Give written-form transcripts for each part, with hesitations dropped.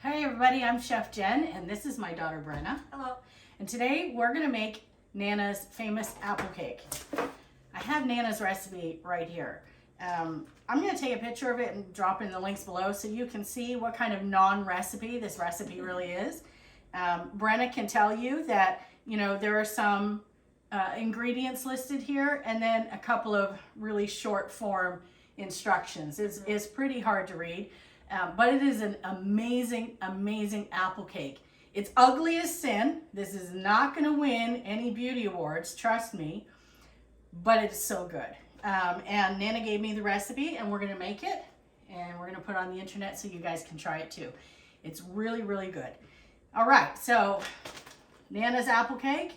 Hey everybody, I'm Chef Jen and this is my daughter Brenna. Hello. And today we're gonna make Nana's famous apple cake. I have Nana's recipe right here. I'm gonna take a picture of it and drop in the links below so you can see what kind of non-recipe this recipe really is. Brenna can tell you that, you know, there are some ingredients listed here and then a couple of really short form instructions. It's pretty hard to read. But it is an amazing, amazing apple cake. It's ugly as sin. This is not going to win any beauty awards, trust me, but it's so good. And Nana gave me the recipe and we're going to make it and we're going to put it on the internet so you guys can try it too. It's really, really good. All right, so Nana's apple cake,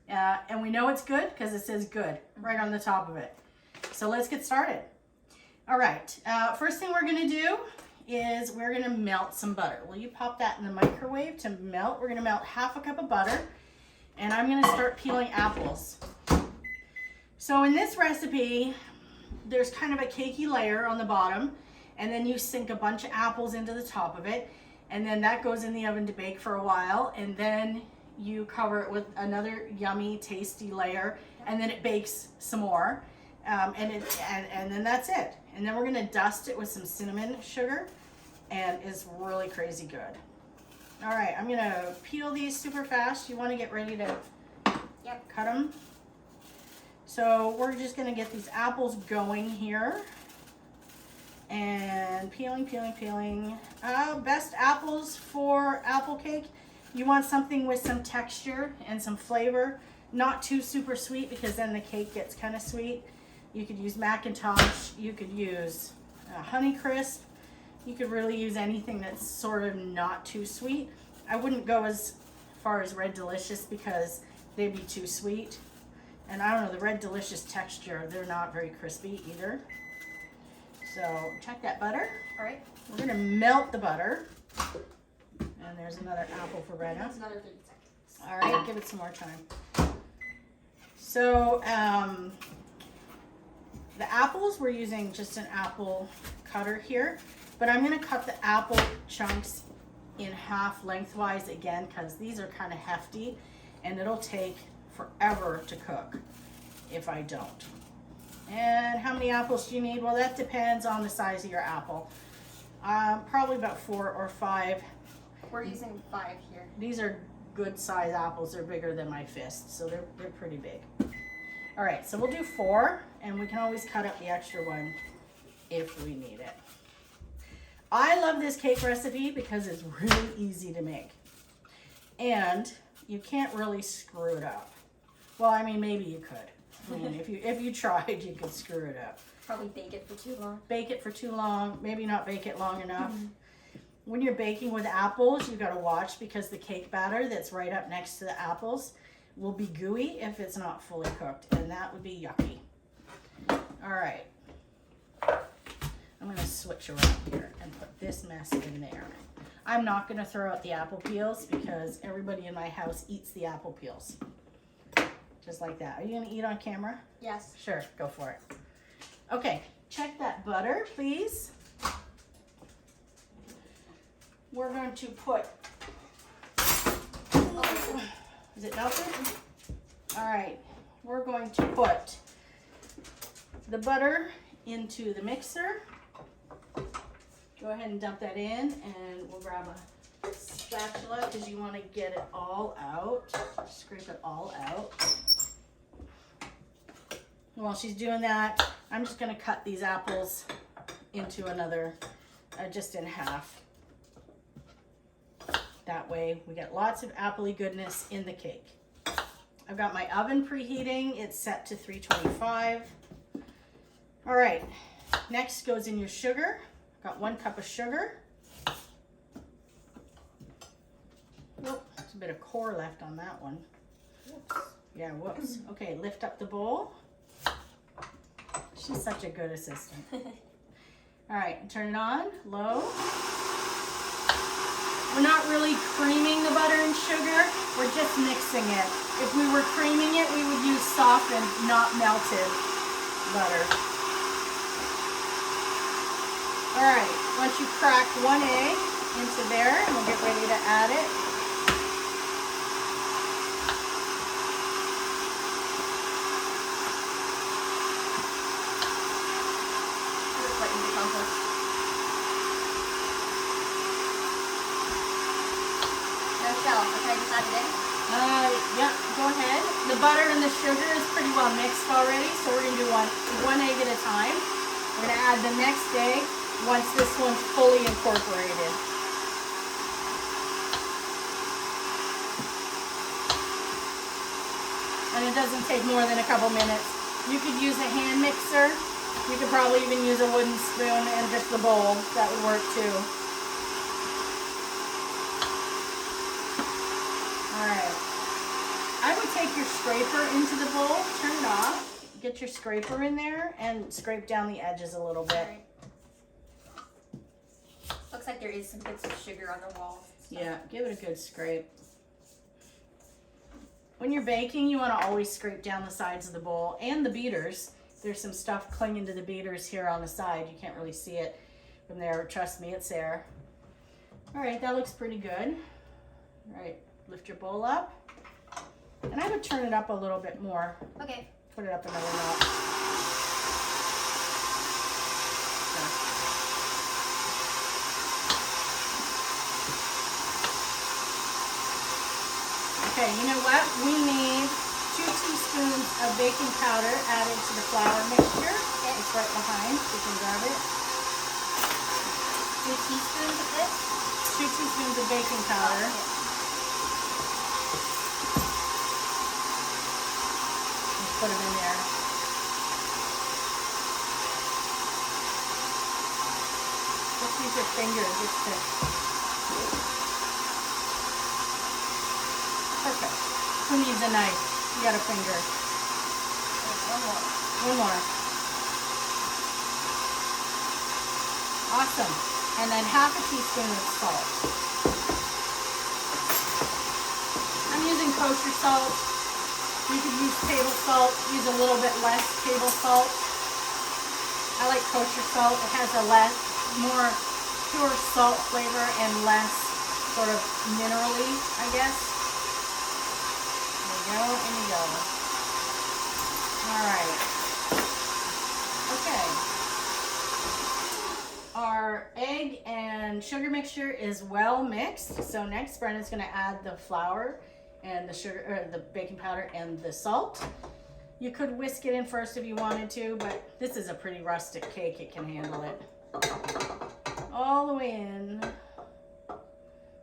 and we know it's good because it says good right on the top of it. So let's get started. All right, first thing we're going to do is we're going to melt some butter. Will you pop that in the microwave to melt? We're going to melt half a cup of butter and I'm going to start peeling apples. So in this recipe, there's kind of a cakey layer on the bottom and then you sink a bunch of apples into the top of it and then that goes in the oven to bake for a while and then you cover it with another yummy, tasty layer and then it bakes some more and then that's it. And then we're gonna dust it with some cinnamon sugar and it's really crazy good. All right, I'm gonna peel these super fast. You wanna get ready to cut them. So we're just gonna get these apples going here. And peeling. Best apples for apple cake. You want something with some texture and some flavor. Not too super sweet because then the cake gets kind of sweet. You could use Macintosh, you could use Honeycrisp, you could really use anything that's sort of not too sweet. I wouldn't go as far as Red Delicious because they'd be too sweet. And I don't know, the Red Delicious texture, they're not very crispy either. So check that butter. All right, we're gonna melt the butter. And there's another apple for Brenna. That's another 30 seconds. All right, give it some more time. So, the apples, we're using just an apple cutter here, but I'm going to cut the apple chunks in half lengthwise again because these are kind of hefty and it'll take forever to cook if I don't. And how many apples do you need? Well, that depends on the size of your apple. Probably about 4 or 5. We're using 5 here. These are good size apples. They're bigger than my fist, so they're pretty big. All right, so we'll do 4, and we can always cut up the extra one if we need it. I love this cake recipe because it's really easy to make. And you can't really screw it up. Well, I mean, maybe you could. I mean, if you tried, you could screw it up. Probably bake it for too long. Bake it for too long, maybe not bake it long enough. When you're baking with apples, you've got to watch because the cake batter that's right up next to the apples will be gooey if it's not fully cooked, and that would be yucky. All right, I'm gonna switch around here and put this mess in there. I'm not gonna throw out the apple peels because everybody in my house eats the apple peels. Just like that. Are you gonna eat on camera? Yes. Sure, go for it. Okay, check that butter, please. We're going to put, is it melted? All right, we're going to put the butter into the mixer. Go ahead and dump that in and we'll grab a spatula because you want to get it all out. Scrape it all out. While she's doing that, I'm just going to cut these apples into another, just in half. That way we get lots of appley goodness in the cake. I've got my oven preheating. It's set to 325. All right, next goes in your sugar. Got 1 cup of sugar. Oh, there's a bit of core left on that one. Whoops. Yeah, whoops. Okay, lift up the bowl. She's such a good assistant. All right, turn it on, low. We're not really creaming the butter and sugar, we're just mixing it. If we were creaming it, we would use softened, not melted butter. All right, once you crack 1 egg, into there, and we'll get ready to add it. Just right into compost. No shell. So can I just add it in? Yeah, go ahead. The butter and the sugar is pretty well mixed already, so we're gonna do one egg at a time. We're gonna add the next egg once this one's fully incorporated. And it doesn't take more than a couple minutes. You could use a hand mixer. You could probably even use a wooden spoon and just the bowl. That would work too. Alright. I would take your scraper into the bowl, turn it off, get your scraper in there, and scrape down the edges a little bit. Right. Looks like there is some bits of sugar on the walls. Yeah, give it a good scrape. When you're baking, you want to always scrape down the sides of the bowl and the beaters. There's some stuff clinging to the beaters here on the side. You can't really see it from there. Trust me, it's there. All right, that looks pretty good. All right, lift your bowl up. And I would turn it up a little bit more. Okay. Put it up another notch. Okay, you know what? We need 2 teaspoons of baking powder added to the flour mixture. Okay. It's right behind. You can grab it. 2 teaspoons of this? 2 teaspoons of baking powder. Oh, Just put them in there. Just use your finger just to... Perfect. Who needs a knife? You got a finger. One more. One more. Awesome. And then half a teaspoon of salt. I'm using kosher salt. You could use table salt. Use a little bit less table salt. I like kosher salt. It has a more pure salt flavor and less sort of minerally, I guess. Go and you go. All right. Okay. Our egg and sugar mixture is well mixed. So next, Brenna's going to add the flour and the sugar, or the baking powder and the salt. You could whisk it in first if you wanted to, but this is a pretty rustic cake. It can handle it. All the way in.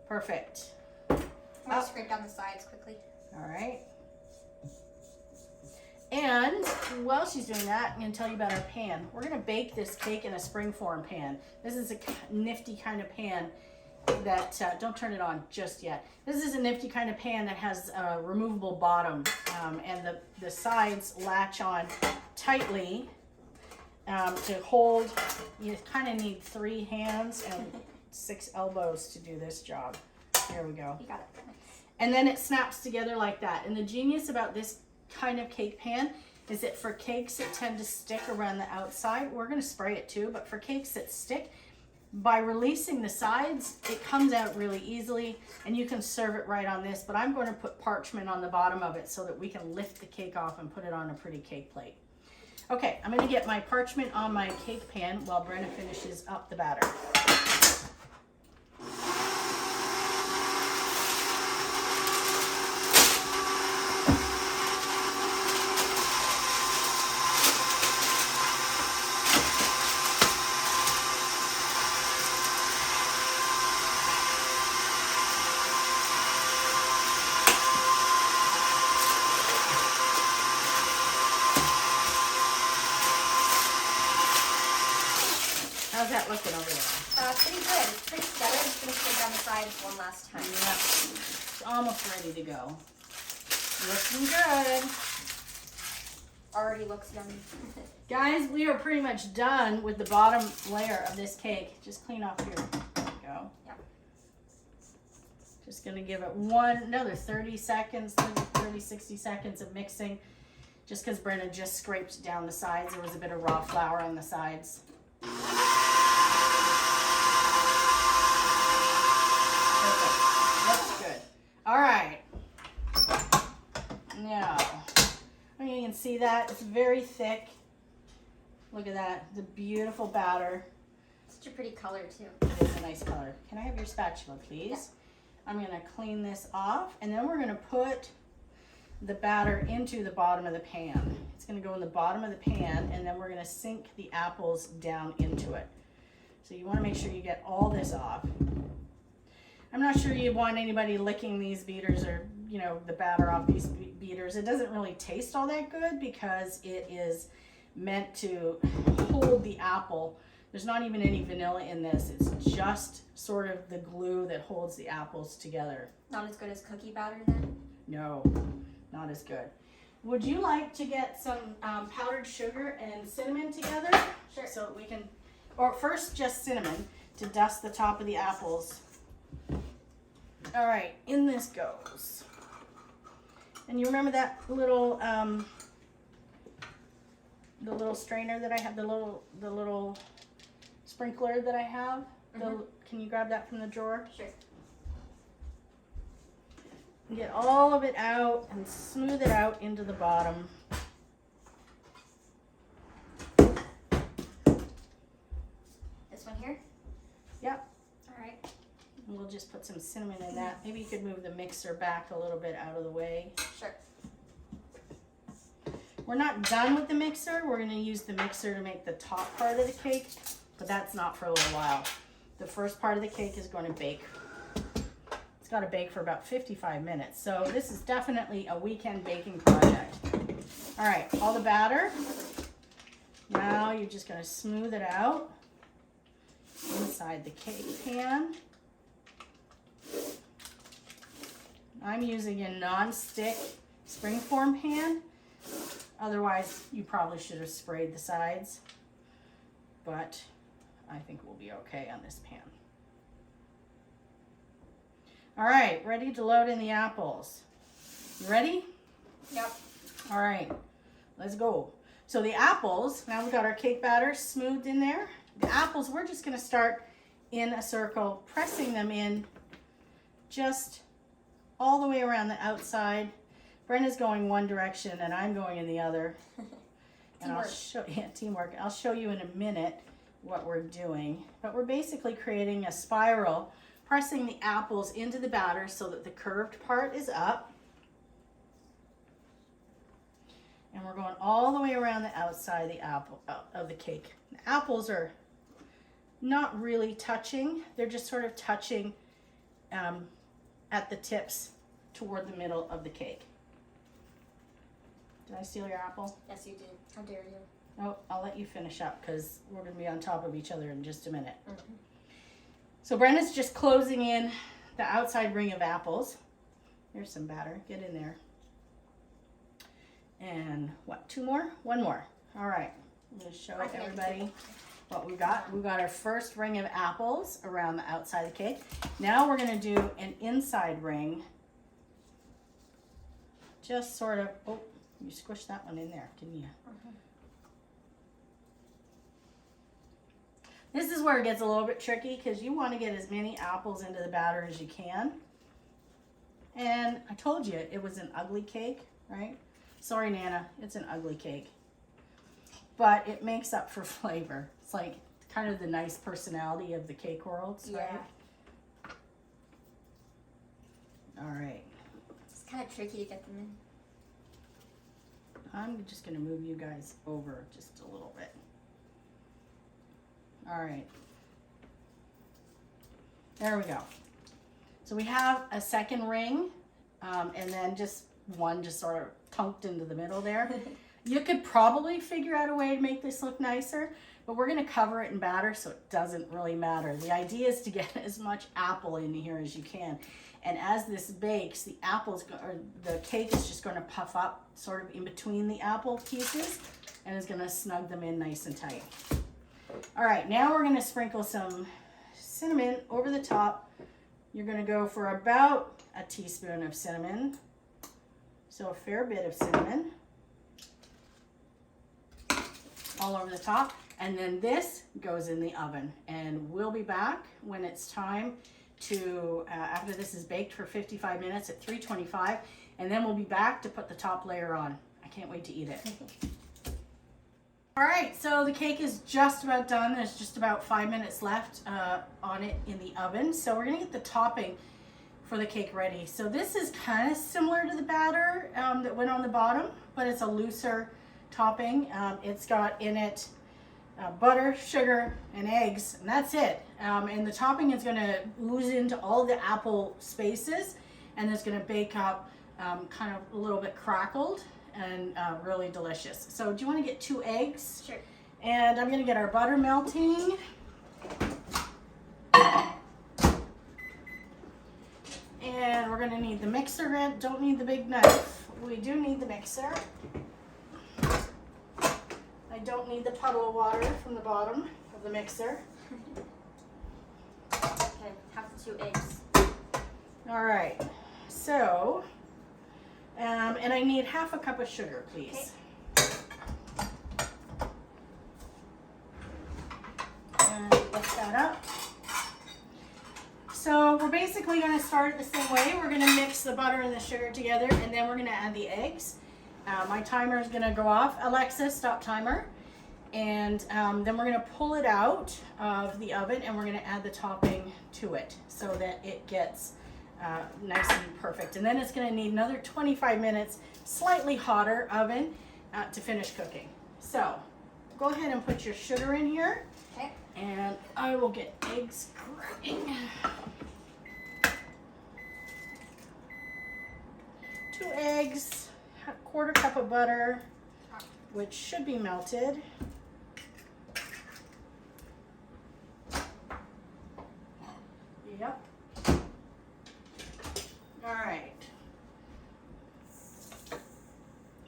Perfect. I'm going to scrape down the sides quickly. All right. And while she's doing that, I'm going to tell you about our pan. We're going to bake this cake in a springform pan. This is a nifty kind of pan that, don't turn it on just yet. This is a nifty kind of pan that has a removable bottom, and the sides latch on tightly to hold. You kind of need 3 hands and 6 elbows to do this job. Here we go. You got it. And then it snaps together like that. And the genius about this kind of cake pan is that for cakes that tend to stick around the outside, we're going to spray it too, but for cakes that stick, by releasing the sides, it comes out really easily, and you can serve it right on this. But I'm going to put parchment on the bottom of it so that we can lift the cake off and put it on a pretty cake plate. Okay, I'm going to get my parchment on my cake pan while Brenna finishes up the batter. How's that looking over there? Pretty good. It's pretty together. I'm just going to scrape down the sides one last time. Yep. It's almost ready to go. Looking good. Already looks yummy. Guys, we are pretty much done with the bottom layer of this cake. Just clean off here. There we go. Yep. Just gonna give it another 30 seconds, 30, 60 seconds of mixing. Just because Brenna just scraped down the sides. There was a bit of raw flour on the sides. that? It's very thick. Look at that, the beautiful batter. Such a pretty color too. It is a nice color. Can I have your spatula, please? Yeah. I'm gonna clean this off, and then we're gonna put the batter into the bottom of the pan. It's gonna go in the bottom of the pan, and then we're gonna sink the apples down into it. So you wanna make sure you get all this off. I'm not sure you want anybody licking these beaters or, you know, the batter off these beaters. It doesn't really taste all that good because it is meant to hold the apple. There's not even any vanilla in this. It's just sort of the glue that holds the apples together. Not as good as cookie batter then? No, not as good. Would you like to get some powdered sugar and cinnamon together? Sure. So we can, or first just cinnamon to dust the top of the apples. All right, in this goes. And you remember that little, the little strainer that I have, the little sprinkler that I have? Can you grab that from the drawer? Sure. Get all of it out and smooth it out into the bottom. This one here? Yep. All right. And we'll just put some cinnamon in that. Maybe you could move the mixer back a little bit out of the way. Sure. We're not done with the mixer. We're going to use the mixer to make the top part of the cake, but that's not for a little while. The first part of the cake is going to bake. It's got to bake for about 55 minutes. So this is definitely a weekend baking project. All right, all the batter. Now you're just going to smooth it out inside the cake pan. I'm using a non-stick springform pan. Otherwise, you probably should have sprayed the sides, but I think we'll be okay on this pan. All right, ready to load in the apples. You ready? Yep. All right, let's go. So the apples, now we've got our cake batter smoothed in there. The apples, we're just gonna start in a circle, pressing them in just all the way around the outside. Brenna's going one direction and I'm going in the other. And I'll show, yeah, teamwork. I'll show you in a minute what we're doing. But we're basically creating a spiral, pressing the apples into the batter so that the curved part is up. And we're going all the way around the outside of the apple of the cake. The apples are not really touching. They're just sort of touching at the tips toward the middle of the cake. Did I steal your apple? Yes, you did. How dare you? Oh, I'll let you finish up because we're going to be on top of each other in just a minute. So Brenna's just closing in the outside ring of apples. There's some batter. Get in there. And what, 2 more? 1 more. All right. I'm going to show everybody what we got. We got our first ring of apples around the outside of the cake. Now we're going to do an inside ring. Just sort of, oh, you squished that one in there, didn't you? This is where it gets a little bit tricky because you want to get as many apples into the batter as you can. And I told you it was an ugly cake, right? Sorry, Nana, it's an ugly cake. But it makes up for flavor. It's like kind of the nice personality of the cake world, right? Yeah. All right. It's kind of tricky to get them in. I'm just going to move you guys over just a little bit. All right. There we go. So we have a second ring, and then just one just sort of tunked into the middle there. You could probably figure out a way to make this look nicer, but we're going to cover it in batter so it doesn't really matter. The idea is to get as much apple in here as you can. And as this bakes, the the cake is just going to puff up sort of in between the apple pieces and is going to snug them in nice and tight. All right, now we're going to sprinkle some cinnamon over the top. You're going to go for about a teaspoon of cinnamon. So a fair bit of cinnamon all over the top. And then this goes in the oven. And we'll be back when it's time to, after this is baked for 55 minutes at 325. And then we'll be back to put the top layer on. I can't wait to eat it. All right, so the cake is just about done. There's just about 5 minutes left on it in the oven. So we're gonna get the topping for the cake ready. So this is kind of similar to the batter that went on the bottom, but it's a looser topping. It's got in it butter, sugar, and eggs, and that's it. And the topping is gonna ooze into all the apple spaces, and it's gonna bake up kind of a little bit crackled and really delicious. So do you want to get 2 eggs? Sure. And I'm going to get our butter melting. And we're going to need the mixer. Don't need the big knife. We do need the mixer. I don't need the puddle of water from the bottom of the mixer. Okay, have the 2 eggs. All right. So and I need half a cup of sugar, please. Okay. And lift that up. So we're basically going to start it the same way. We're going to mix the butter and the sugar together, and then we're going to add the eggs. My timer is going to go off. Alexa, stop timer. And then we're going to pull it out of the oven, and we're going to add the topping to it so that it gets nice and perfect. And then it's going to need another 25 minutes, slightly hotter oven to finish cooking. So go ahead and put your sugar in here. Okay. And I will get eggs cracking. 2 eggs, a 1/4 cup of butter, which should be melted. Yep. All right.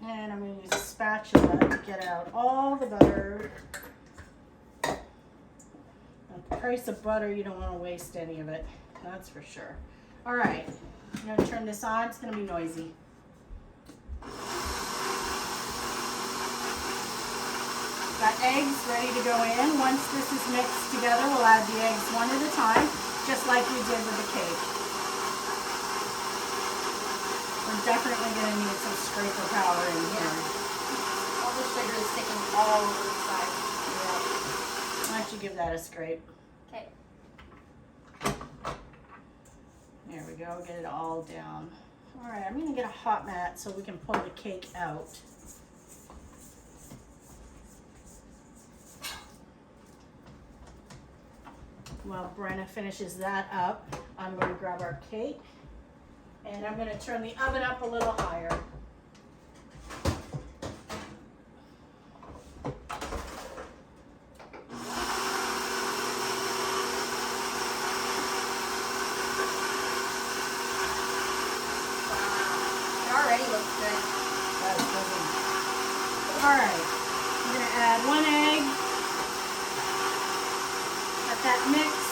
And I'm going to use a spatula to get out all the butter. At the price of butter, you don't want to waste any of it. That's for sure. All right. I'm going to turn this on. It's going to be noisy. Got eggs ready to go in. Once this is mixed together, we'll add the eggs one at a time, just like we did with the cake. We're definitely going to need some scraper power in here. All the sugar is sticking all over the side. Yeah. Why don't you give that a scrape? Okay. There we go. Get it all down. All right, I'm going to get a hot mat so we can pull the cake out. While Brenna finishes that up, I'm going to grab our cake and I'm going to turn the oven up a little higher. It already looks good. That's lovely. All right, I'm going to add 1 egg. Let that mix.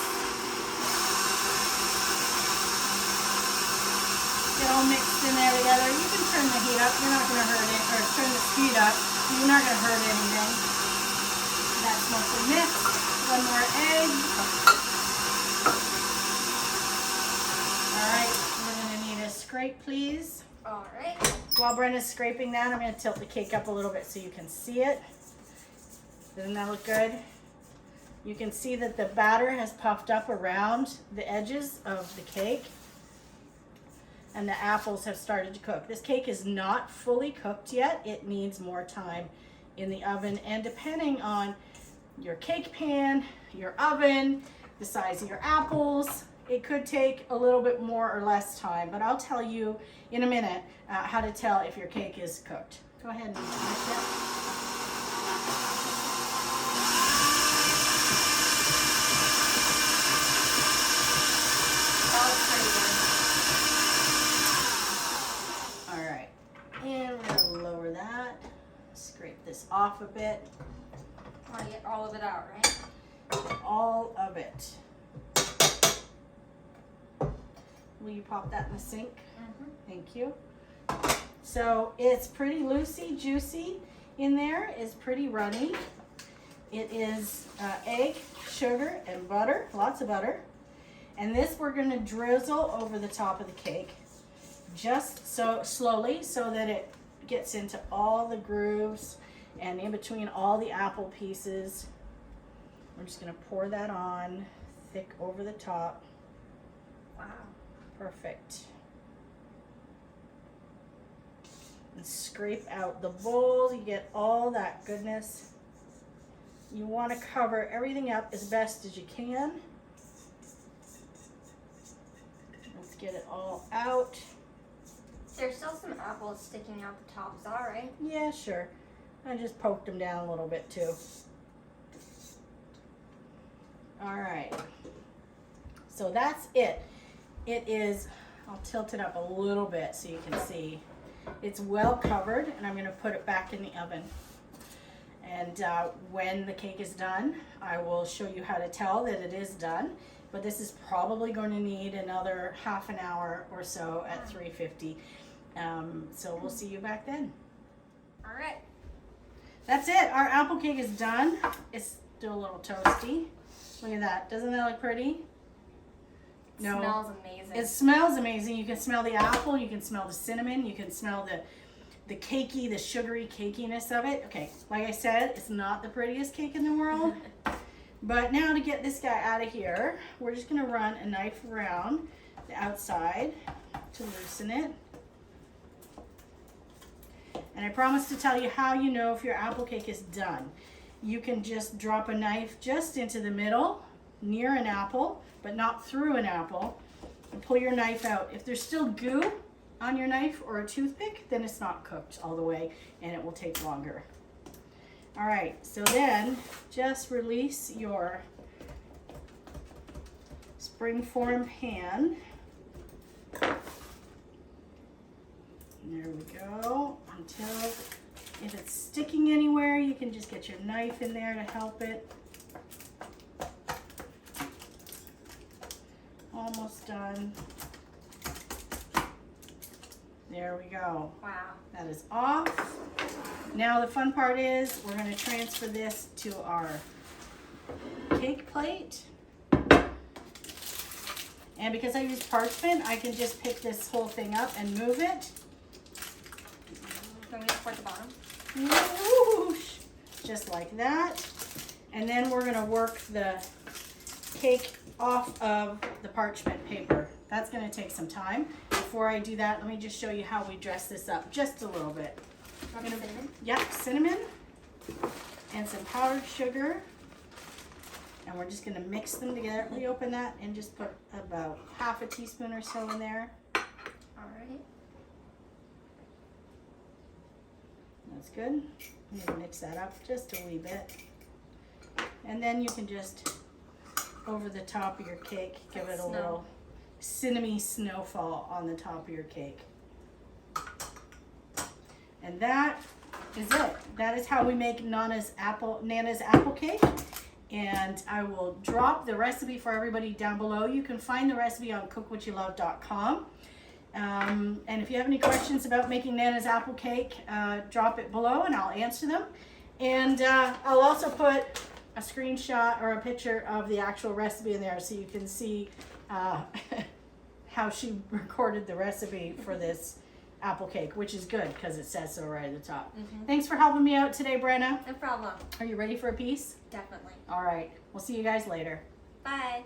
Get all mixed in there together. You can turn the heat up. You're not going to hurt it, or turn the speed up. You're not going to hurt anything. That's mostly mixed. 1 more egg. All right, we're going to need a scrape, please. All right. While Brenna's scraping that, I'm going to tilt the cake up a little bit so you can see it. Doesn't that look good? You can see that the batter has puffed up around the edges of the cake. And the apples have started to cook. This cake is not fully cooked yet. It needs more time in the oven. And depending on your cake pan, your oven, the size of your apples, it could take a little bit more or less time. But I'll tell you in a minute how to tell if your cake is cooked. Go ahead and finish it. Scrape this off a bit. I want to get all of it out, right? All of it. Will you pop that in the sink? Mm-hmm. Thank you. So it's pretty loosey, juicy in there. It's pretty runny. It is egg, sugar, and butter. Lots of butter. And this we're going to drizzle over the top of the cake. Just so slowly so that it gets into all the grooves and in between all the apple pieces. We're just gonna pour that on thick over the top. Wow. Perfect. And scrape out the bowl. You get all that goodness. You want to cover everything up as best as you can. Let's get it all out. There's still some apples sticking out the top. Is that all right? Yeah, sure. I just poked them down a little bit too. All right. So that's it. It is, I'll tilt it up a little bit so you can see. It's well covered, and I'm going to put it back in the oven. And when the cake is done, I will show you how to tell that it is done. But this is probably going to need another half an hour or so at 350. So we'll see you back then. All right. That's it. Our apple cake is done. It's still a little toasty. Look at that. Doesn't that look pretty? No. It smells amazing. It smells amazing. You can smell the apple. You can smell the cinnamon. You can smell the cakey, the sugary cakiness of it. Okay, like I said, it's not the prettiest cake in the world. But now to get this guy out of here, we're just going to run a knife around the outside to loosen it. And I promise to tell you how you know if your apple cake is done. You can just drop a knife just into the middle, near an apple, but not through an apple, and pull your knife out. If there's still goo on your knife or a toothpick, then it's not cooked all the way and it will take longer. All right, so then just release your springform pan. There we go. Until, if it's sticking anywhere, you can just get your knife in there to help it. Almost done. There we go. Wow. That is off. Now the fun part is we're going to transfer this to our cake plate. And because I use parchment, I can just pick this whole thing up and move it. Can we support the bottom? Whoosh, just like that. And then we're going to work the cake off of the parchment paper. That's going to take some time. Before I do that, let me just show you how we dress this up just a little bit. Cinnamon? Yep, cinnamon and some powdered sugar. And we're just going to mix them together. Reopen that and just put about half a teaspoon or so in there. All right. That's good. I'm going to mix that up just a wee bit. And then you can just, over the top of your cake, give it a little cinnamon snowfall on the top of your cake. And that is it. That is how we make Nanna's apple cake. And I will drop the recipe for everybody down below. You can find the recipe on cookwhatyoulove.com. And if you have any questions about making Nanna's apple cake, drop it below and I'll answer them. And I'll also put a screenshot or a picture of the actual recipe in there so you can see how she recorded the recipe for this apple cake, which is good because it says so right at the top. Thanks for helping me out today, Brenna. No problem. Are you ready for a piece? Definitely. All right. We'll see you guys later. Bye.